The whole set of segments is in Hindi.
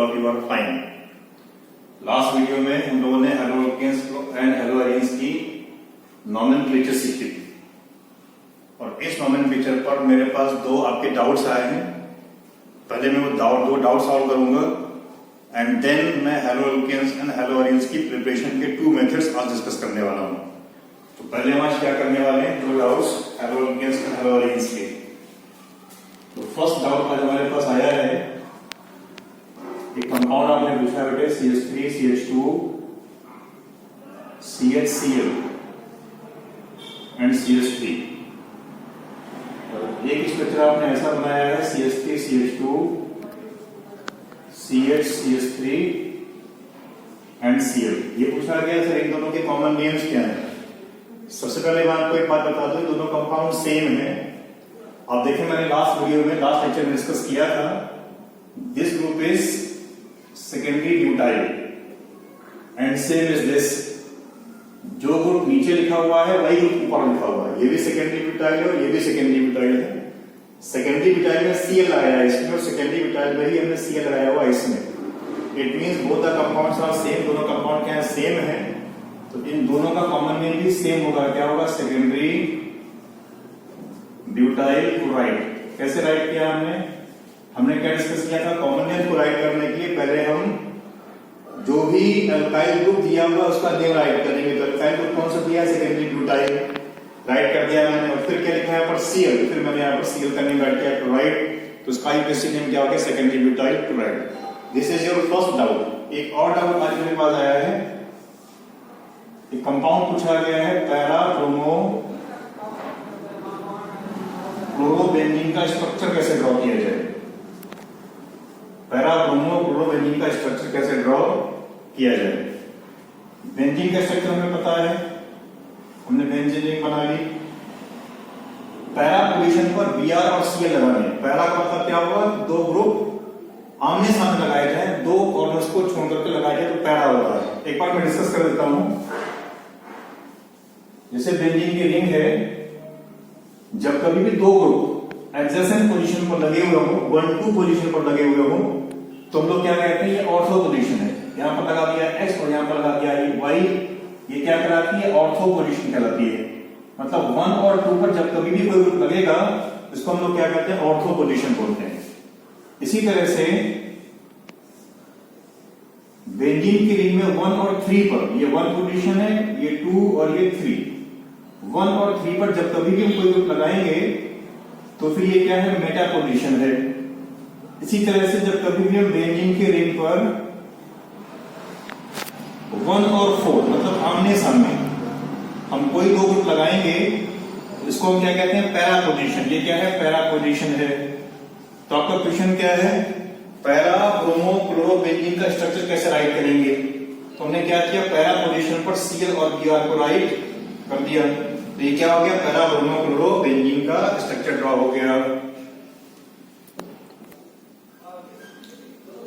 Of you are fine. Last video में हम लोगों ने हेलोअल्केन्स एंड हेलोअरीन्स की नॉमेनक्लेचर सीखी थी और इस नॉमेनक्लेचर पर मेरे पास दो आपके डाउट्स आए हैं। पहले मैं वो दो डाउट सॉल्व करूंगा एंड देन मैं हेलोअल्केन्स एंड हेलोअरीन्स की प्रिपरेशन के 2 मेथड्स आज डिस्कस करने वाला हूं। तो पहले हम आज क्या करने वाले हैं, दो डाउट्स हेलोअल्केन्स एंड हेलोअरीन्स के। तो फर्स्ट डाउट आज हमारे पास आया है, एक कंपाउंड आपने पूछा बेटे CH3 CH2 CHCl and CH3। एक स्ट्रक्चर आपने ऐसा बनाया है CH3 CH2 CH3 and Cl। ये पूछा गया सर इन दोनों के कॉमन नेम्स क्या हैं। सबसे पहले मैं आपको एक बात बता दूं, दोनों कंपाउंड सेम है। आप देखें मैंने लास्ट वीडियो में लास्ट लेक्चर में डिस्कस किया था, this group is secondary butyl and same is this. जो ग्रुप नीचे लिखा हुआ है वही ग्रुप ऊपर लिखा हुआ है। ये भी सेकेंडरी ब्यूटाइल है और ये भी सेकेंडरी ब्यूटाइल है। सेकेंडरी ब्यूटाइल में Cl लगाया है इसमें और सेकेंडरी ब्यूटाइल में ही हमने Cl लगाया हुआ इसमें। It means both the compounds are same, दोनों कंपाउंड क्या है, सेम है। तो इन दोनों का कॉमन नेम भी सेम होगा। क्या होगा, सेकेंडरी ब्यूटाइल क्लोराइड। कैसे राइट किया हमने क्या डिस्कस किया था, कॉमन नेम को राइट करने के लिए पहले हम जो भी अल्काइल ग्रुप दिया हुआ उसका नेम राइट करेंगे। तो अल्काइल ग्रुप कौन सा दिया, सेकेंडरी ब्यूटाइल राइट कर दिया मैंने। और फिर क्या लिखा है यहाँ पर Cl, फिर मैंने यहाँ पर Cl का नेम राइट किया क्लोराइड। तो उसका यूपीएससी नेम क्या हो गया, secondary butyl chloride. This is your first doubt. एक और डाउट आज मेरे पास आया है, एक कंपाउंड पूछा गया है पैरा ब्रोमो क्लोरोबेंजीन का स्ट्रक्चर कैसे ड्रॉ किया जाए। पैरा ब्रोमो क्लोरोबेंजीन का स्ट्रक्चर कैसे ड्रॉ किया जाए। बेंजीन का स्ट्रक्चर हमें पता है, हमने बेंजीन रिंग बना ली। पैरा पोजीशन पर Br और Cl लगाने। पैरा का मतलब क्या होगा, दो ग्रुप आमने सामने लगाए जाए, दो कॉर्नर्स को छोड़ करके लगाए जाए तो पैरा होता है। एक बार मैं डिस्कस कर देता हूं। जैसे बेंजीन की रिंग है, जब कभी भी दो ग्रुप एडजेसेंट पोजीशन पर लगे हुए हो, 1-2 पोजीशन पर लगे हुए हो, तो हम लोग क्या कहते हैं, ये ऑर्थो पोजीशन है। यहां पर लगा दिया X और यहां पर लगा दिया Y, ये क्या कहलाती है, ऑर्थो पोजीशन कहलाती है। मतलब 1 और 2 पर जब कभी भी कोई ग्रुप लगेगा इसको हम लोग क्या कहते हैं, ऑर्थो पोजीशन बोलते हैं। इसी तरह से बेंजीन की रिंग में 1 और 3 पर, ये 1 पोजीशन है, ये 2 और ये 3। 1 और 3 पर जब कभी भी हम कोई ग्रुप लगाएंगे तो फिर ये क्या है, मेटा पोजीशन है। इसी तरह से जब कभी भी हम बेंजीन की रिंग पर 1 और 4 मतलब आमने सामने हम कोई दो ग्रुप लगाएंगे तो इसको हम क्या कहते हैं, पैरा पोजीशन। ये क्या है, पैरा पोजीशन है। तो आपका क्वेश्चन क्या है, पैरा ब्रोमो क्लोरोबेंजीन का स्ट्रक्चर कैसे राइट करेंगे। तो हमने क्या किया, पैरा पोजीशन पर Cl और Br को राइट कर दिया। तो ये क्या हो गया, पैरा ब्रोमो क्लोरोबेंजीन का स्ट्रक्चर ड्रॉ हो गया।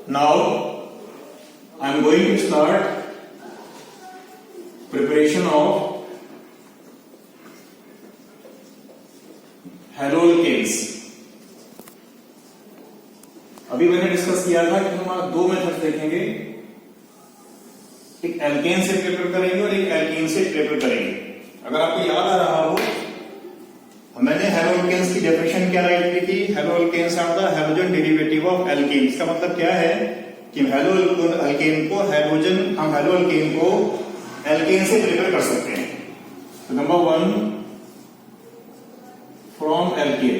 Now I am going to start preparation of haloalkanes. अभी मैंने डिस्कस किया था कि हम 2 मेथड देखेंगे, एक एल्केन से प्रिपेयर करेंगे और एक एल्कीन से प्रिपेयर करेंगे। अगर आपको याद आ रहा हो, मैंने हेलोअल्केन्स की डेफिनेशन क्या राइट की थी, haloalkanes are the halogen derivative of alkane. इसका मतलब क्या है कि हम हेलोअल्केन को एल्केन से प्रिपेयर कर सकते हैं। तो नंबर 1 फ्रॉम एल्केन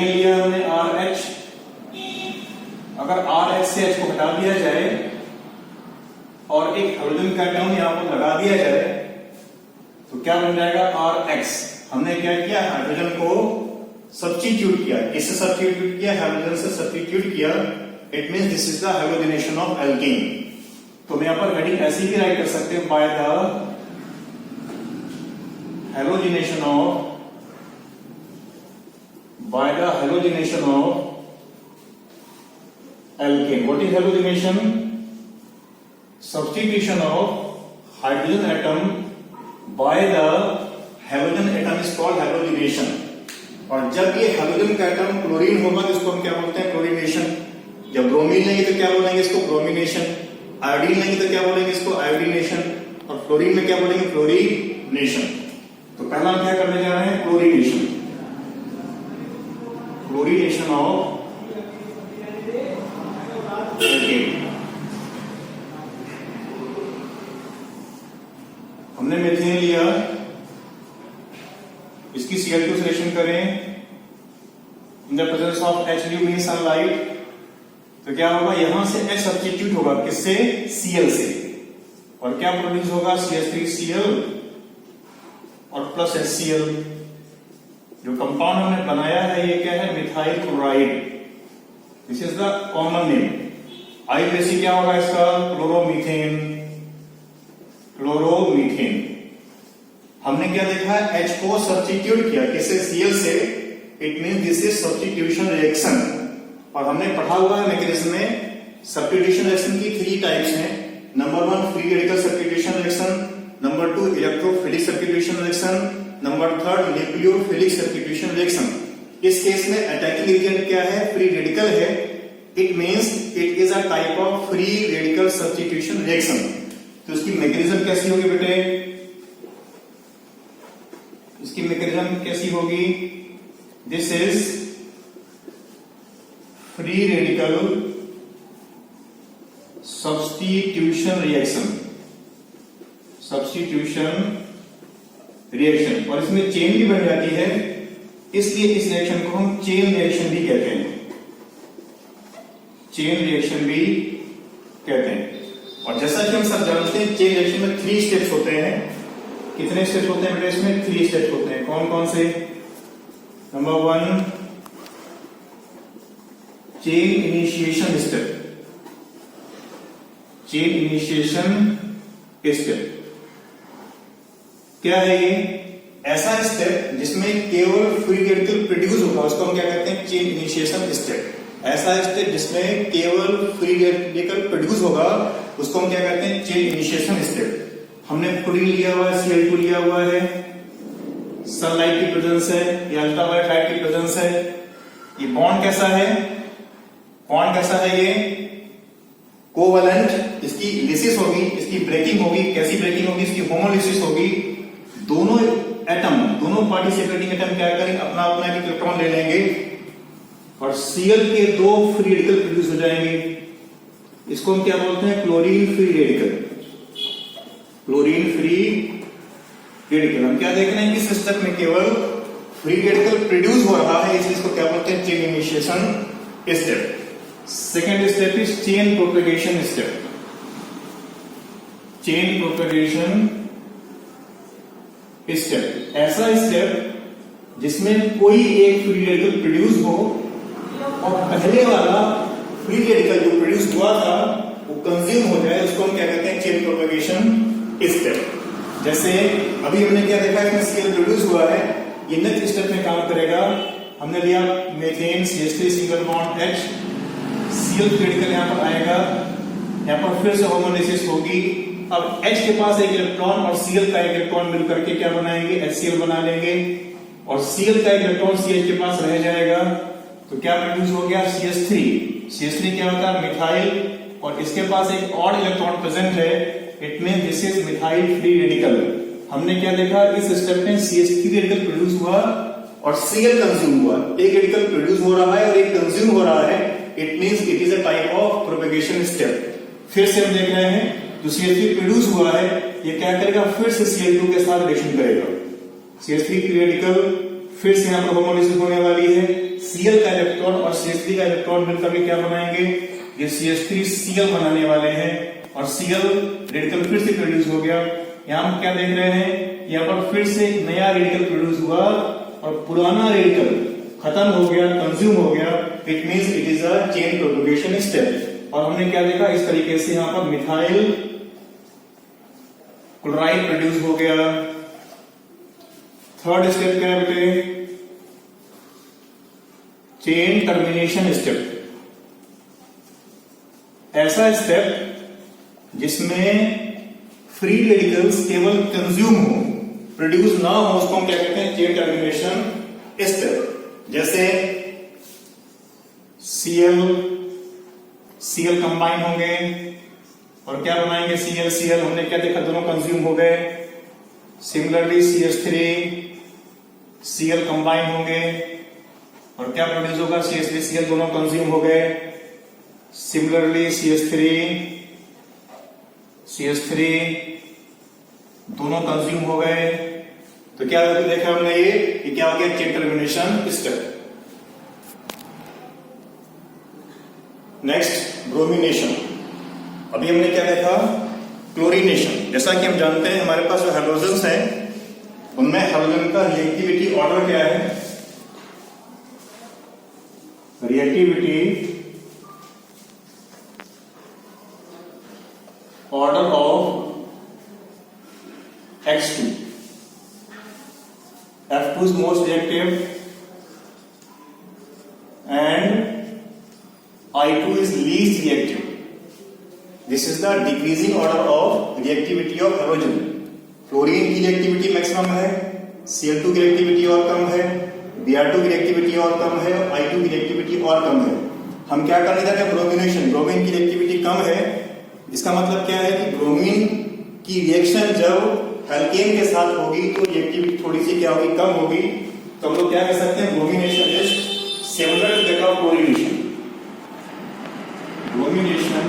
लिया हमने RH। अगर RH से H को हटा दिया जाए और एक हाइड्रोजन का एटम यहां पर लगा दिया जाए तो क्या बन जाएगा, RH। हमने क्या किया, हाइड्रोजन को सब्स्टिट्यूट किया, इससे सब्स्टिट्यूट किया, हाइड्रोजन से सब्स्टिट्यूट किया। It means this is the hydrogenation of alkene. तो मैं यहां पर हेडिंग ऐसी भी राइट कर सकते हैं, by the hydrogenation of alkane. What is halogenation? Substitution of hydrogen atom by the halogen atom is called halogenation. और जब ये हाइड्रोजन का एटम क्लोरीन होगा तो इसको हम क्या बोलते हैं? क्लोरीनेशन। जब ब्रोमीन लेंगे तो क्या बोलेंगे इसको? ब्रोमिनेशन। आयोडीन लेंगे तो क्या बोलेंगे इसको? आयोडीनेशन। और फ्लोरीन में क्या बोलेंगे? फ्लोरीनेशन। तो पहला हम क्या करने जा रहे हैं? क्लोरीनेशन। Chlorination of alkene. हमने मीथेन लिया, इसकी Cl2 से रिएक्शन करें in the presence of H mean sunlight, तो क्या होगा? यहां से H सब्स्टिट्यूट होगा किससे? Cl से, और क्या प्रोड्यूस होगा? CH3Cl और प्लस HCl। जो कंपाउंड हमने बनाया है ये क्या है? Methyl chloride. This is the common name. आई बेसिक क्या होगा इसका? क्लोरोमीथेन। क्लोरोमीथेन। हमने क्या देखा? H को सब्स्टिट्यूट किया किससे? Cl से। It mean this is substitution reaction. और हमने पढ़ा हुआ है मैकेनिज्म में सब्स्टिट्यूशन रिएक्शन की 3 टाइप्स हैं। Number 1 free radical substitution reaction, number 2 electrophilic substitution reaction, number 3 nucleophilic substitution reaction. इस केस में अटैकिंग एजेंट क्या है? फ्री रेडिकल है। It means it is a type of free radical substitution reaction. तो इसकी मैकेनिज्म कैसी होगी बेटे? इसकी मैकेनिज्म कैसी होगी? This is free radical substitution reaction. Substitution reaction, और इसमें चेन भी बन जाती है, इसलिए इस रिएक्शन को हम चेन रिएक्शन भी कहते हैं। चेन रिएक्शन भी कहते हैं। और जैसा कि हम सब जानते हैं चेन रिएक्शन में 3 स्टेप्स होते हैं। कितने स्टेप्स होते हैं बेटा इसमें? 3 स्टेप्स होते हैं। कौन कौन से? Number 1 chain initiation step. Chain initiation step क्या है? ये ऐसा स्टेप जिसमें केवल फ्री रेडिकल प्रोड्यूस होगा, उसको हम क्या कहते हैं? Chain initiation step. ऐसा स्टेप जिसमें केवल फ्री रेडिकल प्रोड्यूस होगा, उसको हम क्या कहते हैं? Chain initiation step. हमने फ्लोरीन लिया हुआ है, Cl2 लिया हुआ है, सनलाइट की प्रेजेंस है या अल्ट्रावायलेट लाइट की प्रेजेंस है। ये बॉन्ड कैसा है? बॉन्ड कैसा है? ये कोवैलेंट। इसकी लिसिस होगी, इसकी ब्रेकिंग होगी। कैसी ब्रेकिंग होगी? इसकी होमोलिसिस होगी। दोनों एटम, दोनों पार्टी सेपरेटिंग एटम क्या करेंगे? अपना अपना एक इलेक्ट्रॉन ले लेंगे और Cl के 2 फ्री रेडिकल प्रोड्यूस हो जाएंगे। इसको हम क्या बोलते हैं? Chlorine free radical. Chlorine free radical. हम क्या देख रहे हैं? इस स्टेप में केवल फ्री रेडिकल प्रोड्यूस हो रहा है, इसलिए इसको क्या बोलते हैं? Chain initiation step. Second step is chain propagation step. Chain propagation step ऐसा स्टेप जिसमें कोई एक फ्री रेडिकल प्रोड्यूस हो और पहले वाला फ्री रेडिकल जो प्रोड्यूस हुआ था वो कंज्यूम हो जाए, उसको हम क्या कहते हैं? Chain propagation step. जैसे अभी हमने क्या देखा? इसमें Cl प्रोड्यूस हुआ है, ये नेक्स्ट स्टेप में काम करेगा। हमने लिया methane, CH3 single bond H, Cl radical यहां पर आएगा, यहां पर फिर से होमोलिसिस होगी। अब H के पास एक इलेक्ट्रॉन और Cl का एक इलेक्ट्रॉन मिलकर के क्या बनाएंगे? HCl बना लेंगे, और Cl का एक इलेक्ट्रॉन CH के पास रह जाएगा, तो क्या प्रोड्यूस हो गया? CH3। CH3 क्या होता है? मिथाइल, और इसके पास एक और इलेक्ट्रॉन प्रेजेंट है। It mean this is methyl free radical. हमने क्या देखा? इस स्टेप में CH3 रेडिकल प्रोड्यूस हुआ और Cl कंज्यूम हुआ। एक रेडिकल प्रोड्यूस हो रहा है और एक कंज्यूम हो रहा है। It means it is a type of propagation step. फिर से हम देख रहे हैं जो CH3 प्रोड्यूस हुआ है ये क्या करेगा? फिर से Cl2 के साथ रिएक्शन करेगा। CH3 रेडिकल फिर से यहाँ पर होमोलिसिस होने वाली है। Cl का इलेक्ट्रॉन और CH3 का इलेक्ट्रॉन मिलकर के क्या बनाएंगे? ये CH3Cl बनाने वाले हैं, और Cl रेडिकल फिर से प्रोड्यूस हो गया। यहाँ हम क्या देख रहे हैं? यहाँ पर फिर से नया रेडिकल प्रोड्यूस हुआ और पुराना रेडिकल खत्म हो गया, कंज्यूम हो गया। It means it is a chain propagation step. और हमने क्या देखा? इस तरीके से यहाँ पर मिथाइल क्लोराइड प्रोड्यूस हो गया। थर्ड स्टेप क्या है बेटे? Chain termination step. ऐसा स्टेप जिसमें फ्री रेडिकल्स केवल कंज्यूम हो, प्रोड्यूस ना हो, उसको हम क्या कहते हैं? Chain termination step. जैसे Cl कंबाइन होंगे और क्या बनाएंगे Cl हमने क्या देखा, दोनों कंज्यूम हो गए। सिमिलरली CH3 Cl कंबाइन होंगे और क्या प्रोड्यूस होगा, CH3Cl, दोनों कंज्यूम हो गए। सिमिलरली CH3 दोनों कंज्यूम हो गए। तो क्या देखा हमने ये क्या हो गया, chain termination step. Next bromination. अभी हमने क्या देखा, क्लोरीनेशन। जैसा कि हम जानते हैं हमारे पास जो हैलोजेंस है उनमें हैलोजन का रिएक्टिविटी ऑर्डर क्या है, reactivity order of X2. F2 is most reactive and I2 is least reactive. This is the decreasing order of reactivity of halogen. Chlorine की रिएक्टिविटी मैक्सिमम है, Cl2 की रिएक्टिविटी और कम है, Br2 की रिएक्टिविटी और कम है, I2 की रिएक्टिविटी और कम है। हम क्या करने जा रहे हैं, ब्रोमिनेशन। ब्रोमीन की रिएक्टिविटी कम है, इसका मतलब क्या है कि ब्रोमीन की रिएक्शन जब एल्केन के साथ होगी तो रिएक्टिविटी थोड़ी सी क्या होगी, कम होगी। तो हम लोग क्या कह सकते हैं, bromination is similar to that of chlorination. Bromination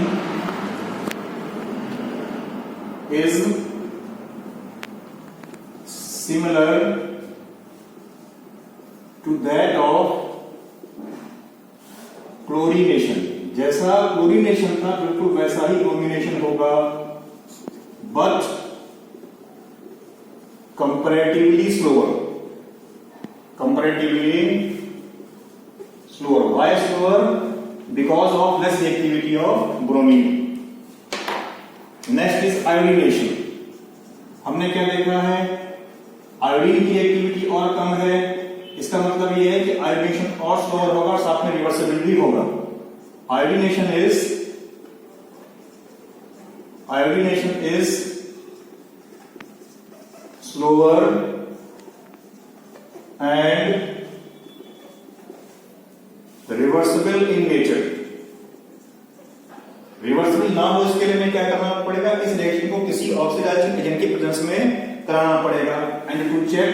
is similar to that of chlorination. जैसा क्लोरीनेशन था बिल्कुल वैसा ही ब्रोमिनेशन होगा, but comparatively slower. Why slower? Because of less reactivity of bromine. Next is iodination. हमने क्या देखा है, आयोडीन की एक्टिविटी और कम है। इसका मतलब ये है कि आयोडीनेशन और स्लोअर होगा, साथ में रिवर्सिबल भी होगा। Iodination is slower and reversible in nature. Reversible ना हो इसके लिए क्या करना पड़ेगा, इस रिएक्शन को किसी ऑक्सीडाइजिंग एजेंट के प्रेजेंस में कराना पड़ेगा। And to check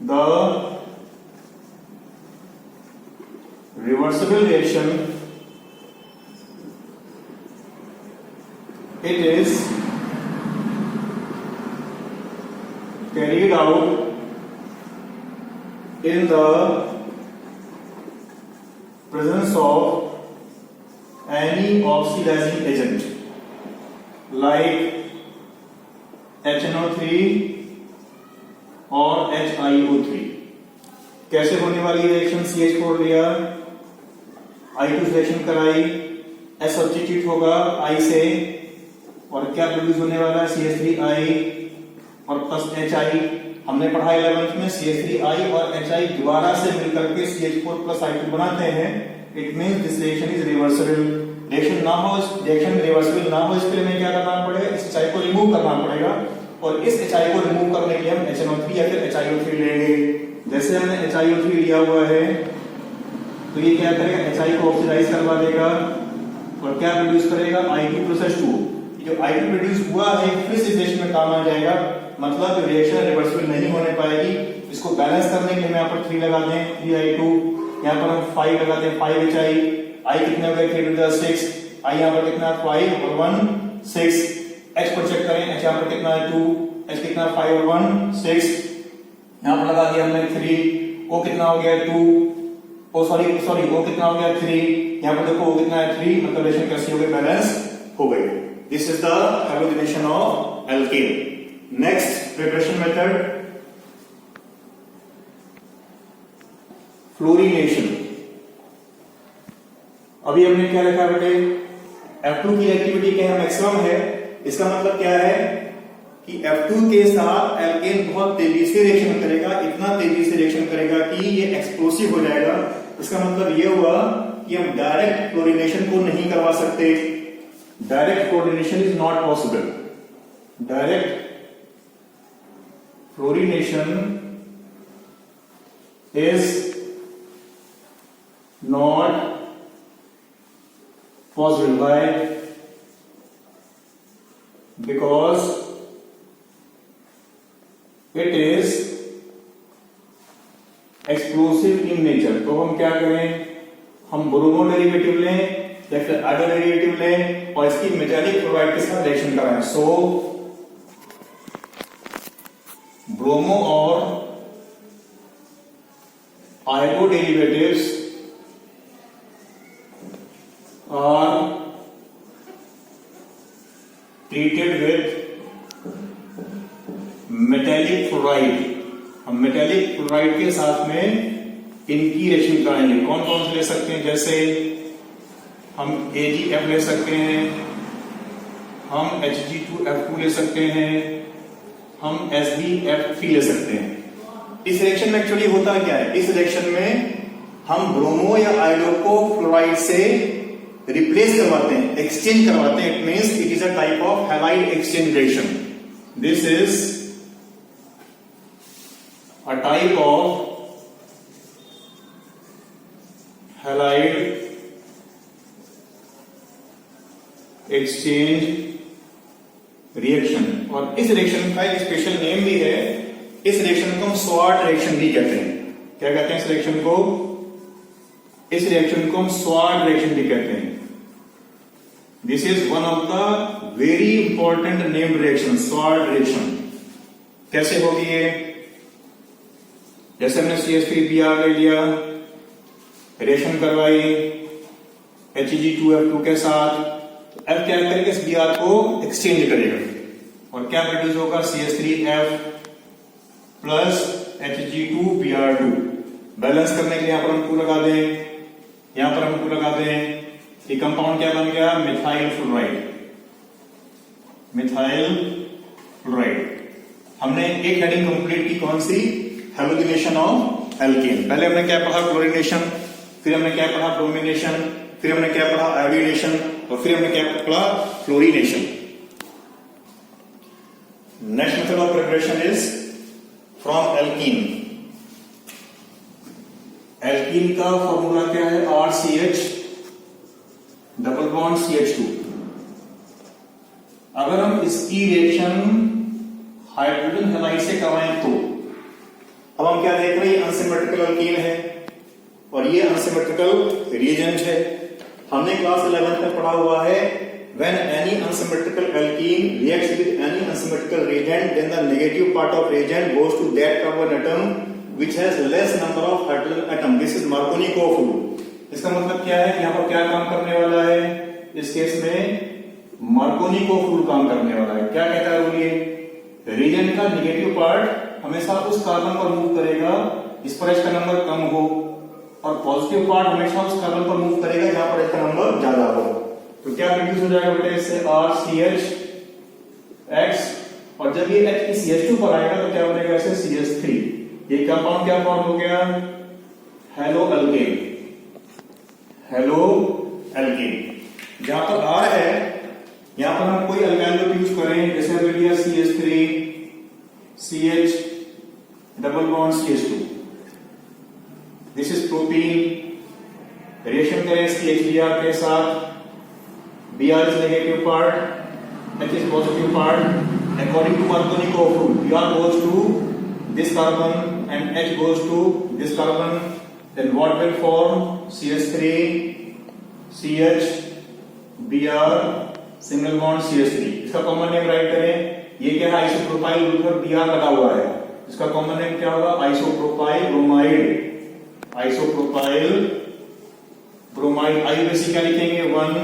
the reversible reaction, it is carried out in the presence of any oxidizing agent like HNO3 और HiO3। कैसे होने वाली रिएक्शन, CH4 लिया, I2 सिलेक्शन कराई, S सब्स्टिट्यूट होगा I से और क्या प्रोड्यूस होने वाला है, CH3I और प्लस HI। हमने पढ़ा 11th में CH3I और HI दोबारा से मिलकर के CH4 प्लस I2 बनाते हैं। It means this reaction is reversible. Reaction reversible ना हो इसके लिए हमें क्या करना पड़ेगा, इस HI को रिमूव करना पड़ेगा और इस HI को रिमूव करने के लिए हम HNO3 या फिर HiO3 लेंगे। जैसे हमने HiO3 लिया हुआ है तो ये क्या करेगा, HI को ऑक्सीडाइज करवा देगा और क्या प्रोड्यूस करेगा, I2+H2। जो I2 प्रोड्यूस हुआ है फिर इस रिएक्शन में काम आ जाएगा। मतलब रिएक्शन रिवर्सिबल नहीं होने पाएगी। इसको बैलेंस करने के लिए हम यहाँ पर 3 लगा दें, 3I2, यहाँ पर हम 5 लगाते हैं, 5HI। I कितने हो गए, 3×6। I यहाँ पर कितना, 5 और 1 6। H पर चेक करें, H यहाँ पर कितना है, 2। H कितना, 5 और 1 6। यहाँ पर लगा दिया हमने 3। O कितना हो गया, 2। O सॉरी O कितना हो गया, 3। यहाँ पर देखो O कितना है, 3। मतलब रिएक्शन कैसी हो गई, बैलेंस हो गई। This is the halogenation of alkane. Next preparation method, fluorination. अभी हमने क्या लिखा बेटे, F2 की एक्टिविटी क्या है, मैक्सिमम है। इसका मतलब क्या है कि F2 के साथ एल्केन बहुत तेजी से रिएक्शन करेगा, इतना तेजी से रिएक्शन करेगा कि ये एक्सप्लोसिव हो जाएगा। इसका मतलब ये हुआ कि हम डायरेक्ट फ्लोरीनेशन को नहीं करवा सकते। Direct fluorination is not possible. Direct fluorination is not possible. Why? Because it is explosive in nature. तो हम क्या करें, हम ब्रोमो डेरिवेटिव लें या फिर आयोडो डेरिवेटिव लें और इसकी मेटालिक क्लोराइड के साथ रिएक्शन कराएं। सो ब्रोमो और iodo derivatives are treated with metallic fluoride. हम मेटालिक क्लोराइड के साथ में इनकी रिएक्शन कराएंगे। कौन कौन से ले सकते हैं, जैसे हम AgF ले सकते हैं, हम Hg2F2 ले सकते हैं, हम SbF3 ले सकते हैं। इस रिएक्शन में एक्चुअली होता क्या है, इस रिएक्शन में हम ब्रोमो या आयोडो को फ्लोराइड से रिप्लेस करवाते हैं, एक्सचेंज करवाते हैं। It means it is a type of halide exchange reaction. This is a type of halide exchange reaction। और इस रिएक्शन का एक स्पेशल नेम भी है। इस रिएक्शन को हम स्वार्ट रिएक्शन भी कहते हैं। क्या कहते हैं इस रिएक्शन को? इस रिएक्शन को हम स्वार्ट रिएक्शन भी कहते हैं। This is one of the very important named reaction, sword reaction. कैसे होगी ये? जैसे हमने CH3Br ले लिया, रिएक्शन करवाई Hg2F2 के साथ, तो F क्या करेगा, इस Br को एक्सचेंज करेगा और क्या प्रोड्यूस होगा, CH3F प्लस Hg2Br2। बैलेंस करने के लिए यहां पर हम 2 लगा दें, यहां पर हम 2 लगा दें। ये कंपाउंड क्या बन गया, मिथाइल फ्लोराइड। Methyl fluoride. हमने एक हेडिंग कंप्लीट की, कौन सी? Halogenation of alkene. पहले हमने क्या पढ़ा, क्लोरीनेशन, फिर हमने क्या पढ़ा, ब्रोमिनेशन, फिर हमने क्या पढ़ा, आयोडीनेशन, और फिर हमने क्या पढ़ा, fluorination. Next method of preparation is from alkene. Alkene का फॉर्मूला क्या है, RCH डबल बॉन्ड CH2। अगर हम इसकी रिएक्शन हाइड्रोजन हैलाइड से करवाएं तो अब हम क्या देख रहे हैं, अनसिमेट्रिकल एल्कीन है और ये अनसिमेट्रिकल रिएजेंट है। हमने क्लास 11 में पढ़ा हुआ है, when any unsymmetrical alkene reacts with any unsymmetrical reagent, then the negative part of reagent goes to that carbon atom which has less number of hydrogen atom. This is Markovnikov rule. इसका मतलब क्या है, यहाँ पर क्या काम करने वाला है, इस केस में मार्कोनिकोव रूल काम करने वाला है। क्या कहता है रूल, ये रिएजेंट का नेगेटिव पार्ट हमेशा उस कार्बन पर मूव करेगा इस पर इसका नंबर कम हो, और पॉजिटिव पार्ट हमेशा उस कार्बन पर मूव करेगा जहां पर इसका नंबर ज्यादा हो। तो क्या प्रोड्यूस हो जाएगा बेटे, इससे RCH और जब ये H की CH2 पर आएगा तो क्या बनेगा, इसे CH3। ये कंपाउंड क्या फॉर्म हो गया, हेलो एल्केन। Halo alkane. जहां पर R है, यहां पर हम कोई अल्काइल ग्रुप यूज करें, जैसे हमने लिया CH3 CH double bond CH2। This is propene. Reaction करें इसकी HBr के साथ, Br is negative part, H is positive part. According to Markovnikov rule, Br goes to this carbon and H goes to this carbon. Then what will form? CH3 CH Br single bond CH3। इसका कॉमन नेम राइट करें, ये क्या है, आइसोप्रोपाइल ग्रुप पर Br लगा हुआ है, इसका कॉमन नेम क्या होगा, आइसोप्रोपाइल ब्रोमाइड। Isopropyl bromide. आई बेसिक क्या लिखेंगे, 1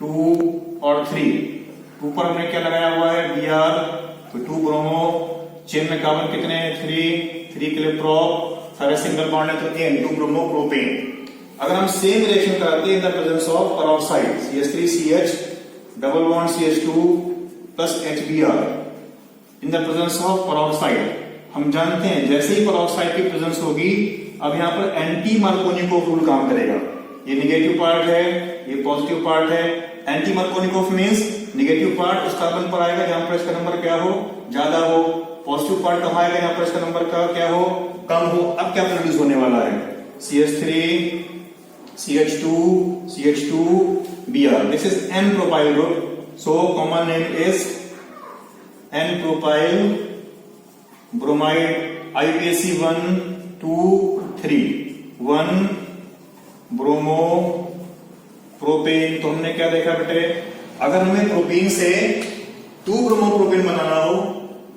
2 और 3। 2 पर हमने क्या लगाया हुआ है, Br, तो 2 ब्रोमो, चेन में कार्बन कितने हैं, 3 के लिए प्रोप, सारे सिंगल बॉन्ड है तो N, 2 ब्रोमो प्रोपेन। अगर हम सेम रिएक्शन कराते हैं in the presence of peroxide, CH3CH double bond CH2 plus HBr in the presence of peroxide, हम जानते हैं जैसे ही पेरोक्साइड की प्रेजेंस होगी, अब यहां पर एंटी मार्कोनिकोव रूल काम करेगा। ये नेगेटिव पार्ट है, ये पॉजिटिव पार्ट है। Anti Markovnikov means negative part उस कार्बन पर आएगा जहां पर इसका नंबर क्या हो, ज्यादा हो। पॉजिटिव पार्ट कम आएगा यहाँ पर, इसका नंबर का क्या हो, कम हो। अब क्या प्रोड्यूस होने वाला है, CH3 CH2 CH2 Br, this is N propyl group, so common name is N propyl bromide, IUPAC 1 2 3, 1 bromo propane. तो हमने क्या देखा बेटे, अगर हमें प्रोपीन से 2 ब्रोमो प्रोपेन बनाना हो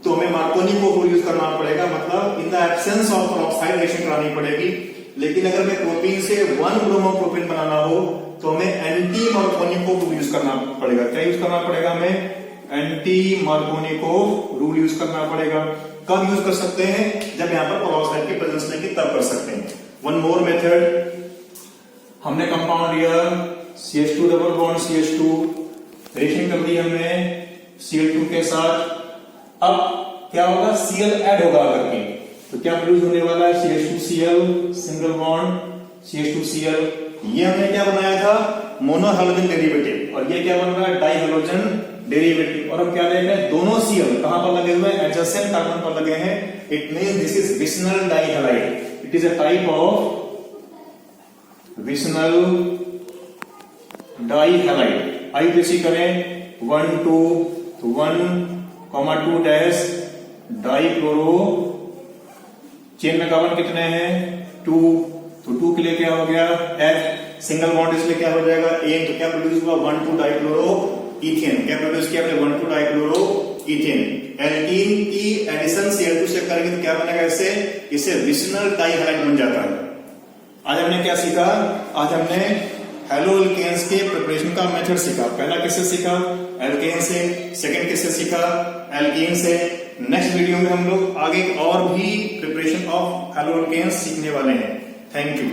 तो हमें मार्कोनी को यूज करना पड़ेगा, मतलब in the absence of peroxide reaction करानी पड़ेगी। लेकिन अगर हमें प्रोपीन से 1 ब्रोमो प्रोपेन बनाना हो तो हमें एंटी मार्कोनिकोव यूज करना पड़ेगा। क्या यूज करना पड़ेगा, हमें एंटी मार्कोनिकोव रूल यूज करना पड़ेगा। कब यूज कर सकते हैं, जब यहां पर पेरोक्साइड की प्रेजेंस नहीं, तब कर सकते हैं। वन मोर मेथड, हमने कंपाउंड लिया CH2 double bond CH2, reaction कर दी हमने Cl2 के साथ। अब क्या होगा, Cl ऐड होगा करके, तो क्या प्रोड्यूस होने वाला है, CH2Cl सिंगल बॉन्ड CH2Cl। ये हमने क्या बनाया था, मोनो हैलोजन डेरिवेटिव, और ये क्या बन रहा है, डाई हैलोजन डेरिवेटिव। और हम क्या देख रहे हैं, दोनों Cl कहां पर लगे हुए हैं, एडजेसेंट कार्बन पर लगे हैं। It means this is vicinal dihalide, it is a type of vicinal dihalide. IUPAC करें 1 2 तो 1,2 डैश डाइक्लोरो, चेन में कार्बन कितने हैं 2, तो 2 के लिए क्या हो गया F, सिंगल बॉन्ड इसलिए क्या हो जाएगा एन, तो क्या प्रोड्यूस हुआ 1,2 डाइक्लोरो इथेन। क्या प्रोड्यूस किया हमने 1,2 डाइक्लोरो इथेन। एल्कीन की एडिशन Cl2 से करेंगे तो क्या बनेगा, इसे विसनल डाइहैलाइड बन जाता है। आज हमने क्या सीखा, आज हमने हेलो एल्केन्स के प्रिपरेशन का मेथड सीखा। पहला किससे सीखा, एल्केन से, सेकंड किससे सीखा, एल्कीन से। नेक्स्ट वीडियो में हम लोग आगे और भी प्रिपरेशन ऑफ हेलो एल्केन्स सीखने वाले हैं। Thank you.